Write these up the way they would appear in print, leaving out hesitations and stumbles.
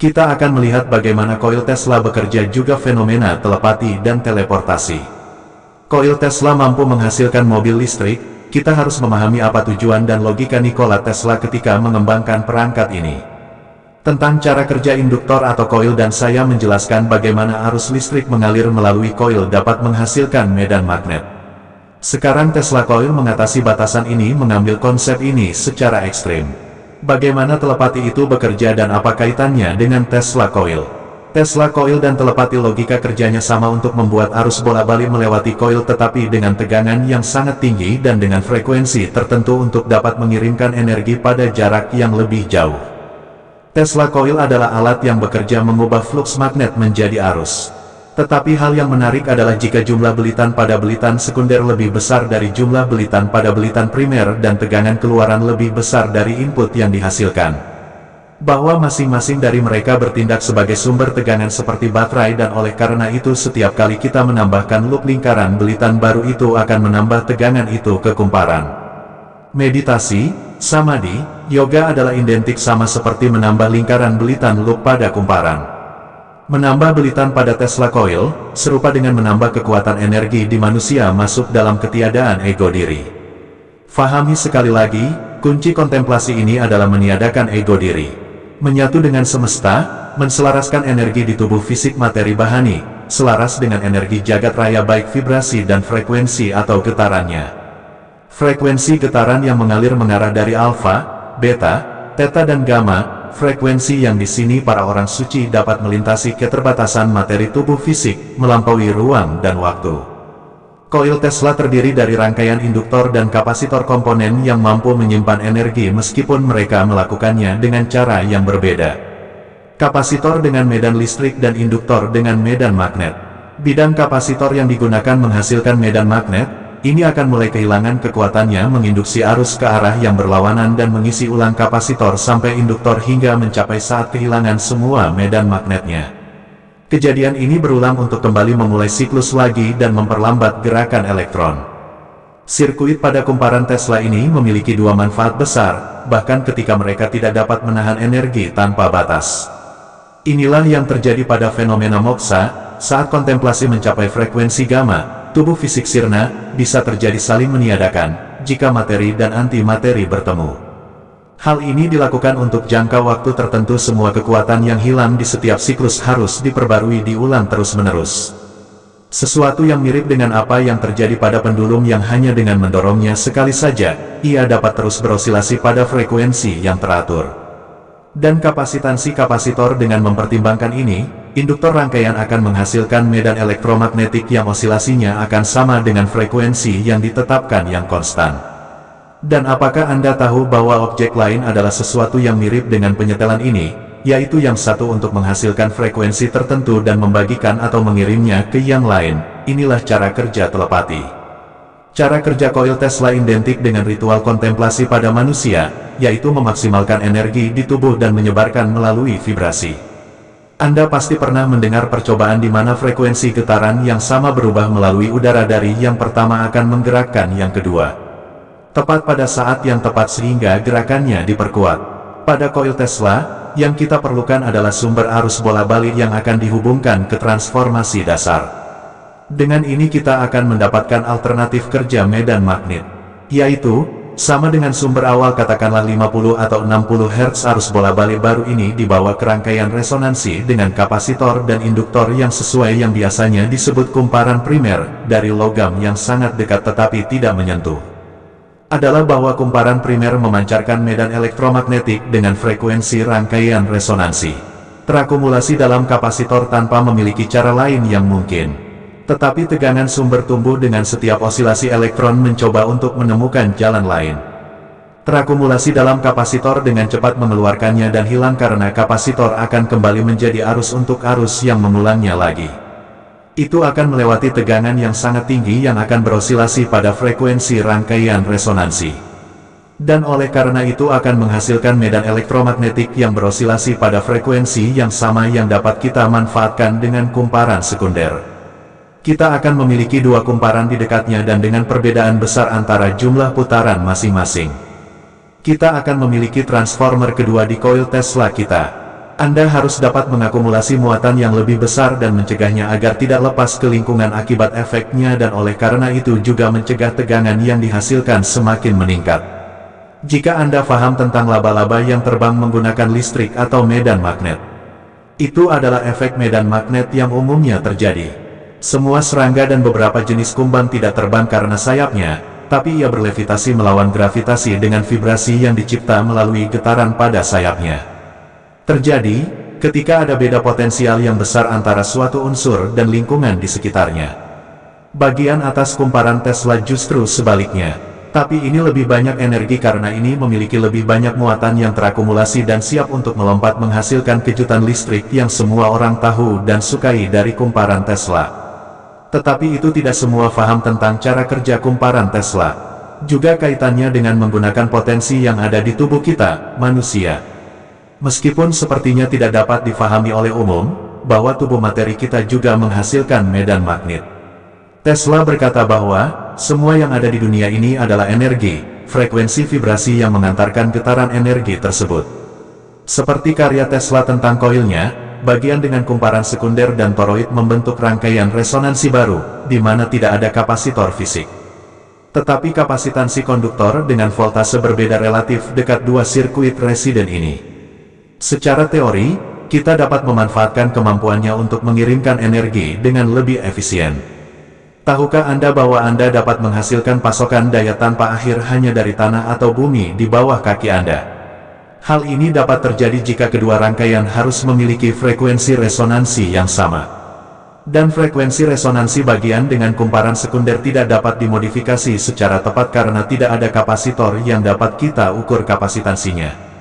Kita akan melihat bagaimana koil Tesla bekerja juga fenomena telepati dan teleportasi. Koil Tesla mampu menghasilkan mobil listrik, kita harus memahami apa tujuan dan logika Nikola Tesla ketika mengembangkan perangkat ini. Tentang cara kerja induktor atau koil dan saya menjelaskan bagaimana arus listrik mengalir melalui koil dapat menghasilkan medan magnet. Sekarang Tesla Coil mengatasi batasan ini mengambil konsep ini secara ekstrim. Bagaimana telepati itu bekerja dan apa kaitannya dengan Tesla Coil? Tesla Coil dan telepati logika kerjanya sama untuk membuat arus bola-balik melewati koil tetapi dengan tegangan yang sangat tinggi dan dengan frekuensi tertentu untuk dapat mengirimkan energi pada jarak yang lebih jauh. Tesla Coil adalah alat yang bekerja mengubah fluks magnet menjadi arus. Tetapi hal yang menarik adalah jika jumlah belitan pada belitan sekunder lebih besar dari jumlah belitan pada belitan primer dan tegangan keluaran lebih besar dari input yang dihasilkan. Bahwa masing-masing dari mereka bertindak sebagai sumber tegangan seperti baterai dan oleh karena itu setiap kali kita menambahkan loop lingkaran belitan baru itu akan menambah tegangan itu ke kumparan. Meditasi, samadhi, yoga adalah identik sama seperti menambah lingkaran belitan loop pada kumparan. Menambah belitan pada Tesla Coil, serupa dengan menambah kekuatan energi di manusia masuk dalam ketiadaan ego diri. Fahami sekali lagi, kunci kontemplasi ini adalah meniadakan ego diri. Menyatu dengan semesta, menselaraskan energi di tubuh fisik materi bahani, selaras dengan energi jagat raya baik vibrasi dan frekuensi atau getarannya. Frekuensi getaran yang mengalir mengarah dari alfa, beta, theta dan gamma, frekuensi yang di sini para orang suci dapat melintasi keterbatasan materi tubuh fisik, melampaui ruang dan waktu. Koil Tesla terdiri dari rangkaian induktor dan kapasitor komponen yang mampu menyimpan energi meskipun mereka melakukannya dengan cara yang berbeda. Kapasitor dengan medan listrik dan induktor dengan medan magnet. Bidang kapasitor yang digunakan menghasilkan medan magnet, ini akan mulai kehilangan kekuatannya menginduksi arus ke arah yang berlawanan dan mengisi ulang kapasitor sampai induktor hingga mencapai saat kehilangan semua medan magnetnya. Kejadian ini berulang untuk kembali memulai siklus lagi dan memperlambat gerakan elektron. Sirkuit pada kumparan Tesla ini memiliki dua manfaat besar, bahkan ketika mereka tidak dapat menahan energi tanpa batas. Inilah yang terjadi pada fenomena moksa, saat kontemplasi mencapai frekuensi gamma. Tubuh fisik sirna bisa terjadi saling meniadakan jika materi dan antimateri bertemu. Hal ini dilakukan untuk jangka waktu tertentu. Semua kekuatan yang hilang di setiap siklus harus diperbarui diulang terus-menerus. Sesuatu yang mirip dengan apa yang terjadi pada pendulum yang hanya dengan mendorongnya sekali saja, ia dapat terus berosilasi pada frekuensi yang teratur. Dan kapasitansi kapasitor dengan mempertimbangkan ini, induktor rangkaian akan menghasilkan medan elektromagnetik yang osilasinya akan sama dengan frekuensi yang ditetapkan yang konstan. Dan apakah Anda tahu bahwa objek lain adalah sesuatu yang mirip dengan penyetelan ini, yaitu yang satu untuk menghasilkan frekuensi tertentu dan membagikan atau mengirimnya ke yang lain? Inilah cara kerja telepati. Cara kerja koil Tesla identik dengan ritual kontemplasi pada manusia, yaitu memaksimalkan energi di tubuh dan menyebarkan melalui vibrasi. Anda pasti pernah mendengar percobaan di mana frekuensi getaran yang sama berubah melalui udara dari yang pertama akan menggerakkan yang kedua. Tepat pada saat yang tepat sehingga gerakannya diperkuat. Pada koil Tesla, yang kita perlukan adalah sumber arus bola balik yang akan dihubungkan ke transformasi dasar. Dengan ini kita akan mendapatkan alternatif kerja medan magnet, yaitu, sama dengan sumber awal katakanlah 50 atau 60 Hz arus bola balik baru ini dibawa ke rangkaian resonansi dengan kapasitor dan induktor yang sesuai yang biasanya disebut kumparan primer, dari logam yang sangat dekat tetapi tidak menyentuh. Adalah bahwa kumparan primer memancarkan medan elektromagnetik dengan frekuensi rangkaian resonansi. Terakumulasi dalam kapasitor tanpa memiliki cara lain yang mungkin. Tetapi tegangan sumber tumbuh dengan setiap osilasi elektron mencoba untuk menemukan jalan lain. Terakumulasi dalam kapasitor dengan cepat mengeluarkannya dan hilang karena kapasitor akan kembali menjadi arus untuk arus yang mengulangnya lagi. Itu akan melewati tegangan yang sangat tinggi yang akan berosilasi pada frekuensi rangkaian resonansi. Dan oleh karena itu akan menghasilkan medan elektromagnetik yang berosilasi pada frekuensi yang sama yang dapat kita manfaatkan dengan kumparan sekunder. Kita akan memiliki dua kumparan di dekatnya dan dengan perbedaan besar antara jumlah putaran masing-masing. Kita akan memiliki transformer kedua di koil Tesla kita. Anda harus dapat mengakumulasi muatan yang lebih besar dan mencegahnya agar tidak lepas ke lingkungan akibat efeknya, dan oleh karena itu juga mencegah tegangan yang dihasilkan semakin meningkat. Jika Anda paham tentang laba-laba yang terbang menggunakan listrik atau medan magnet, itu adalah efek medan magnet yang umumnya terjadi. Semua serangga dan beberapa jenis kumbang tidak terbang karena sayapnya, tapi ia berlevitasi melawan gravitasi dengan vibrasi yang dicipta melalui getaran pada sayapnya. Terjadi ketika ada beda potensial yang besar antara suatu unsur dan lingkungan di sekitarnya. Bagian atas kumparan Tesla justru sebaliknya. Tapi ini lebih banyak energi karena ini memiliki lebih banyak muatan yang terakumulasi dan siap untuk melompat menghasilkan kejutan listrik yang semua orang tahu dan sukai dari kumparan Tesla. Tetapi itu tidak semua paham tentang cara kerja kumparan Tesla. Juga kaitannya dengan menggunakan potensi yang ada di tubuh kita, manusia. Meskipun sepertinya tidak dapat difahami oleh umum, bahwa tubuh materi kita juga menghasilkan medan magnet. Tesla berkata bahwa semua yang ada di dunia ini adalah energi, frekuensi vibrasi yang mengantarkan getaran energi tersebut. Seperti karya Tesla tentang koilnya, bagian dengan kumparan sekunder dan toroid membentuk rangkaian resonansi baru, di mana tidak ada kapasitor fisik. Tetapi kapasitansi konduktor dengan voltase berbeda relatif dekat dua sirkuit residen ini. Secara teori, kita dapat memanfaatkan kemampuannya untuk mengirimkan energi dengan lebih efisien. Tahukah Anda bahwa Anda dapat menghasilkan pasokan daya tanpa akhir hanya dari tanah atau bumi di bawah kaki Anda? Hal ini dapat terjadi jika kedua rangkaian harus memiliki frekuensi resonansi yang sama. Dan frekuensi resonansi bagian dengan kumparan sekunder tidak dapat dimodifikasi secara tepat karena tidak ada kapasitor yang dapat kita ukur kapasitansinya.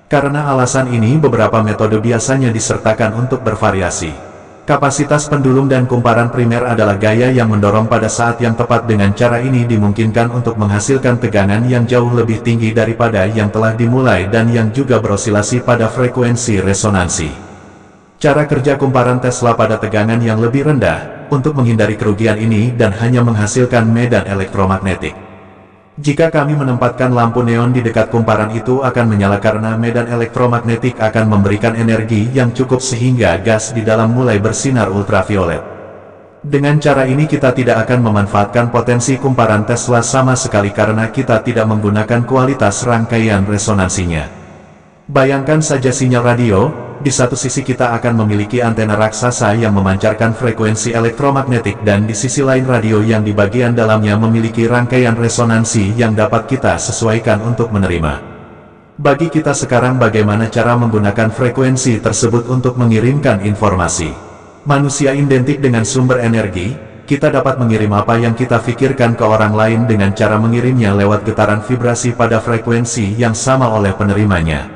Karena alasan ini beberapa metode biasanya disertakan untuk bervariasi. Kapasitas pendulum dan kumparan primer adalah gaya yang mendorong pada saat yang tepat. Dengan cara ini dimungkinkan untuk menghasilkan tegangan yang jauh lebih tinggi daripada yang telah dimulai dan yang juga berosilasi pada frekuensi resonansi. Cara kerja kumparan Tesla pada tegangan yang lebih rendah, untuk menghindari kerugian ini dan hanya menghasilkan medan elektromagnetik. Jika kami menempatkan lampu neon di dekat kumparan, itu akan menyala karena medan elektromagnetik akan memberikan energi yang cukup sehingga gas di dalam mulai bersinar ultraviolet. Dengan cara ini kita tidak akan memanfaatkan potensi kumparan Tesla sama sekali karena kita tidak menggunakan kualitas rangkaian resonansinya. Bayangkan saja sinyal radio. Di satu sisi kita akan memiliki antena raksasa yang memancarkan frekuensi elektromagnetik, dan di sisi lain radio yang di bagian dalamnya memiliki rangkaian resonansi yang dapat kita sesuaikan untuk menerima. Bagi kita sekarang, bagaimana cara menggunakan frekuensi tersebut untuk mengirimkan informasi? Manusia identik dengan sumber energi. Kita dapat mengirim apa yang kita pikirkan ke orang lain dengan cara mengirimnya lewat getaran vibrasi pada frekuensi yang sama oleh penerimanya.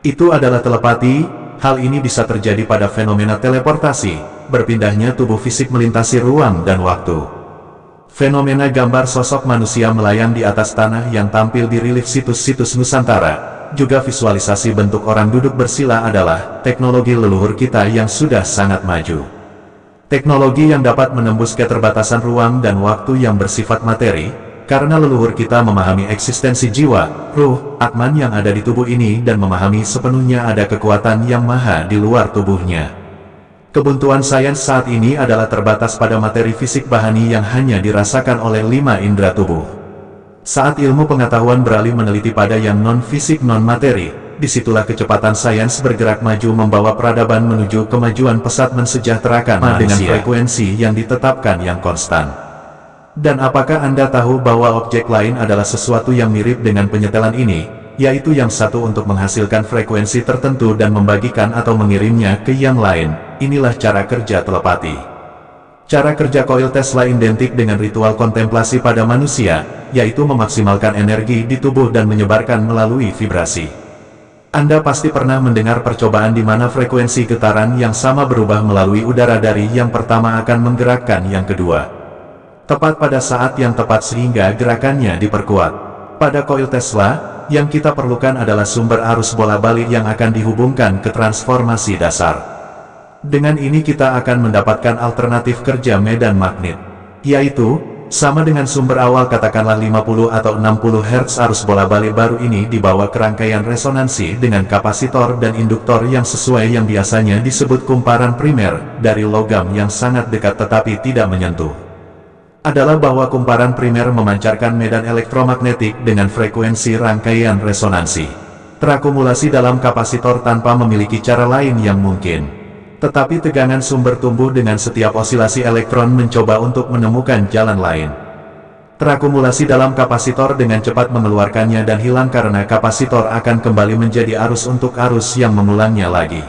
Itu adalah telepati. Hal ini bisa terjadi pada fenomena teleportasi, berpindahnya tubuh fisik melintasi ruang dan waktu. Fenomena gambar sosok manusia melayang di atas tanah yang tampil di relief situs-situs Nusantara, juga visualisasi bentuk orang duduk bersila adalah teknologi leluhur kita yang sudah sangat maju. Teknologi yang dapat menembus keterbatasan ruang dan waktu yang bersifat materi, karena leluhur kita memahami eksistensi jiwa, ruh, Atman yang ada di tubuh ini dan memahami sepenuhnya ada kekuatan yang maha di luar tubuhnya. Kebuntuan sains saat ini adalah terbatas pada materi fisik bahani yang hanya dirasakan oleh 5 indera tubuh. Saat ilmu pengetahuan beralih meneliti pada yang non-fisik non-materi, disitulah kecepatan sains bergerak maju membawa peradaban menuju kemajuan pesat mensejahterakan dengan frekuensi yang ditetapkan yang konstan. Dan apakah Anda tahu bahwa objek lain adalah sesuatu yang mirip dengan penyetelan ini, yaitu yang satu untuk menghasilkan frekuensi tertentu dan membagikan atau mengirimnya ke yang lain? Inilah cara kerja telepati. Cara kerja koil Tesla identik dengan ritual kontemplasi pada manusia, yaitu memaksimalkan energi di tubuh dan menyebarkan melalui vibrasi. Anda pasti pernah mendengar percobaan di mana frekuensi getaran yang sama berubah melalui udara dari yang pertama akan menggerakkan yang kedua. Tepat pada saat yang tepat sehingga gerakannya diperkuat. Pada koil Tesla, yang kita perlukan adalah sumber arus bola balik yang akan dihubungkan ke transformasi dasar. Dengan ini kita akan mendapatkan alternatif kerja medan magnet, yaitu sama dengan sumber awal katakanlah 50 atau 60 Hz. Arus bola-balik baru ini dibawa ke rangkaian resonansi dengan kapasitor dan induktor yang sesuai yang biasanya disebut kumparan primer, dari logam yang sangat dekat tetapi tidak menyentuh. Adalah bahwa kumparan primer memancarkan medan elektromagnetik dengan frekuensi rangkaian resonansi. Terakumulasi dalam kapasitor tanpa memiliki cara lain yang mungkin. Tetapi tegangan sumber tumbuh dengan setiap osilasi elektron mencoba untuk menemukan jalan lain. Terakumulasi dalam kapasitor dengan cepat mengeluarkannya dan hilang karena kapasitor akan kembali menjadi arus untuk arus yang mengulangnya lagi.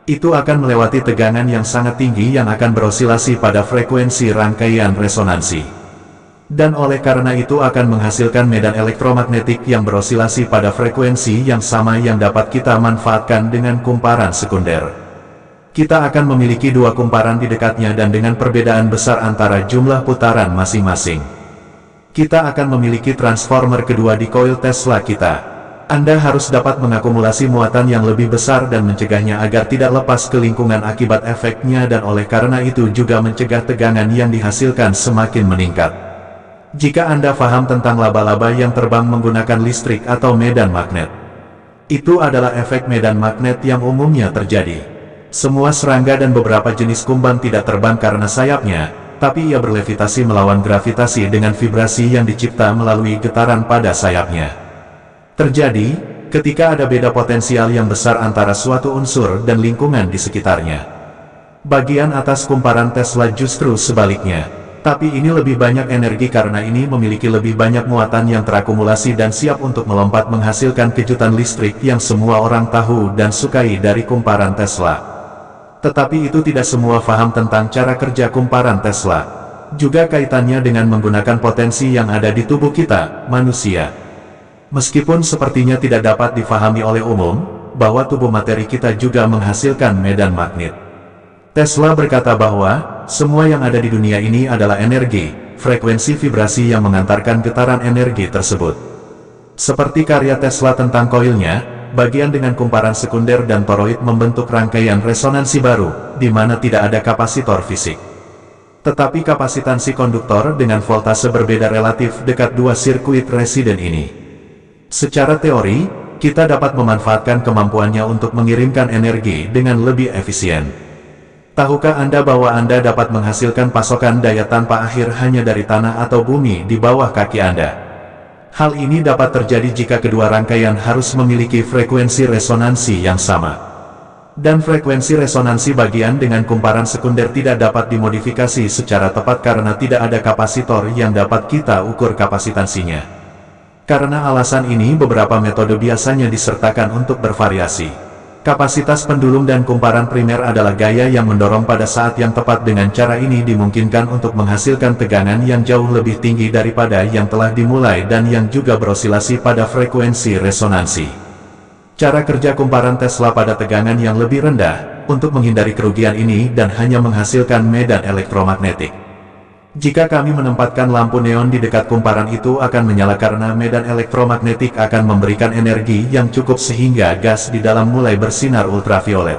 Itu akan melewati tegangan yang sangat tinggi yang akan berosilasi pada frekuensi rangkaian resonansi. Dan oleh karena itu akan menghasilkan medan elektromagnetik yang berosilasi pada frekuensi yang sama yang dapat kita manfaatkan dengan kumparan sekunder. Kita akan memiliki dua kumparan di dekatnya dan dengan perbedaan besar antara jumlah putaran masing-masing. Kita akan memiliki transformer kedua di koil Tesla kita. Anda harus dapat mengakumulasi muatan yang lebih besar dan mencegahnya agar tidak lepas ke lingkungan akibat efeknya dan oleh karena itu juga mencegah tegangan yang dihasilkan semakin meningkat. Jika Anda paham tentang laba-laba yang terbang menggunakan listrik atau medan magnet, itu adalah efek medan magnet yang umumnya terjadi. Semua serangga dan beberapa jenis kumbang tidak terbang karena sayapnya, tapi ia berlevitasi melawan gravitasi dengan vibrasi yang dicipta melalui getaran pada sayapnya. Terjadi, ketika ada beda potensial yang besar antara suatu unsur dan lingkungan di sekitarnya. Bagian atas kumparan Tesla justru sebaliknya. Tapi ini lebih banyak energi karena ini memiliki lebih banyak muatan yang terakumulasi dan siap untuk melompat menghasilkan kejutan listrik yang semua orang tahu dan sukai dari kumparan Tesla. Tetapi itu tidak semua paham tentang cara kerja kumparan Tesla. Juga kaitannya dengan menggunakan potensi yang ada di tubuh kita, manusia. Meskipun sepertinya tidak dapat difahami oleh umum, bahwa tubuh materi kita juga menghasilkan medan magnet. Tesla berkata bahwa, semua yang ada di dunia ini adalah energi, frekuensi vibrasi yang mengantarkan getaran energi tersebut. Seperti karya Tesla tentang koilnya, bagian dengan kumparan sekunder dan toroid membentuk rangkaian resonansi baru, di mana tidak ada kapasitor fisik. Tetapi kapasitansi konduktor dengan voltase berbeda relatif dekat dua sirkuit residen ini. Secara teori, kita dapat memanfaatkan kemampuannya untuk mengirimkan energi dengan lebih efisien. Tahukah Anda bahwa Anda dapat menghasilkan pasokan daya tanpa akhir hanya dari tanah atau bumi di bawah kaki Anda? Hal ini dapat terjadi jika kedua rangkaian harus memiliki frekuensi resonansi yang sama. Dan frekuensi resonansi bagian dengan kumparan sekunder tidak dapat dimodifikasi secara tepat karena tidak ada kapasitor yang dapat kita ukur kapasitansinya. Karena alasan ini beberapa metode biasanya disertakan untuk bervariasi. Kapasitas pendulum dan kumparan primer adalah gaya yang mendorong pada saat yang tepat. Dengan cara ini dimungkinkan untuk menghasilkan tegangan yang jauh lebih tinggi daripada yang telah dimulai dan yang juga berosilasi pada frekuensi resonansi. Cara kerja kumparan Tesla pada tegangan yang lebih rendah, untuk menghindari kerugian ini dan hanya menghasilkan medan elektromagnetik. Jika kami menempatkan lampu neon di dekat kumparan itu akan menyala karena medan elektromagnetik akan memberikan energi yang cukup sehingga gas di dalam mulai bersinar ultraviolet.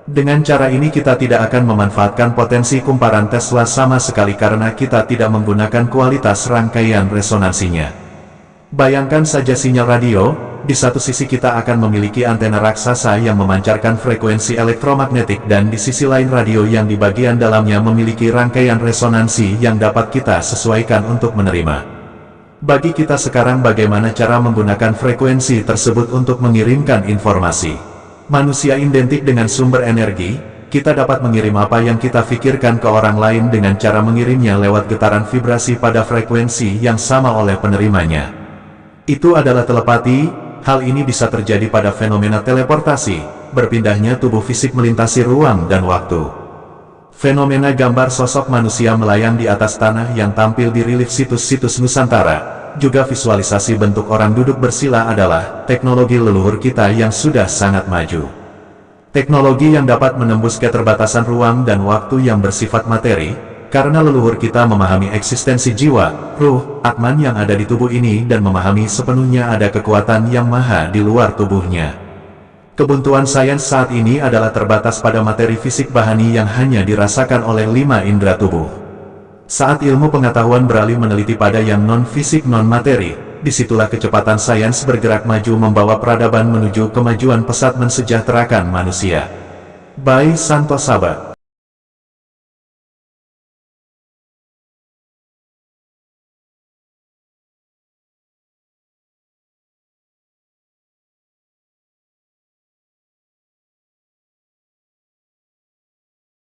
Dengan cara ini kita tidak akan memanfaatkan potensi kumparan Tesla sama sekali karena kita tidak menggunakan kualitas rangkaian resonansinya. Bayangkan saja sinyal radio, di satu sisi kita akan memiliki antena raksasa yang memancarkan frekuensi elektromagnetik dan di sisi lain radio yang di bagian dalamnya memiliki rangkaian resonansi yang dapat kita sesuaikan untuk menerima. Bagi kita sekarang bagaimana cara menggunakan frekuensi tersebut untuk mengirimkan informasi. Manusia identik dengan sumber energi, kita dapat mengirim apa yang kita pikirkan ke orang lain dengan cara mengirimnya lewat getaran vibrasi pada frekuensi yang sama oleh penerimanya. Itu adalah telepati. Hal ini bisa terjadi pada fenomena teleportasi, berpindahnya tubuh fisik melintasi ruang dan waktu. Fenomena gambar sosok manusia melayang di atas tanah yang tampil di relief situs-situs Nusantara, juga visualisasi bentuk orang duduk bersila adalah teknologi leluhur kita yang sudah sangat maju. Teknologi yang dapat menembus keterbatasan ruang dan waktu yang bersifat materi, karena leluhur kita memahami eksistensi jiwa, ruh, Atman yang ada di tubuh ini dan memahami sepenuhnya ada kekuatan yang maha di luar tubuhnya. Kebuntuan sains saat ini adalah terbatas pada materi fisik bahani yang hanya dirasakan oleh 5 indera tubuh. Saat ilmu pengetahuan beralih meneliti pada yang non-fisik non-materi, disitulah kecepatan sains bergerak maju membawa peradaban menuju kemajuan pesat mensejahterakan manusia. By Santo Sabah.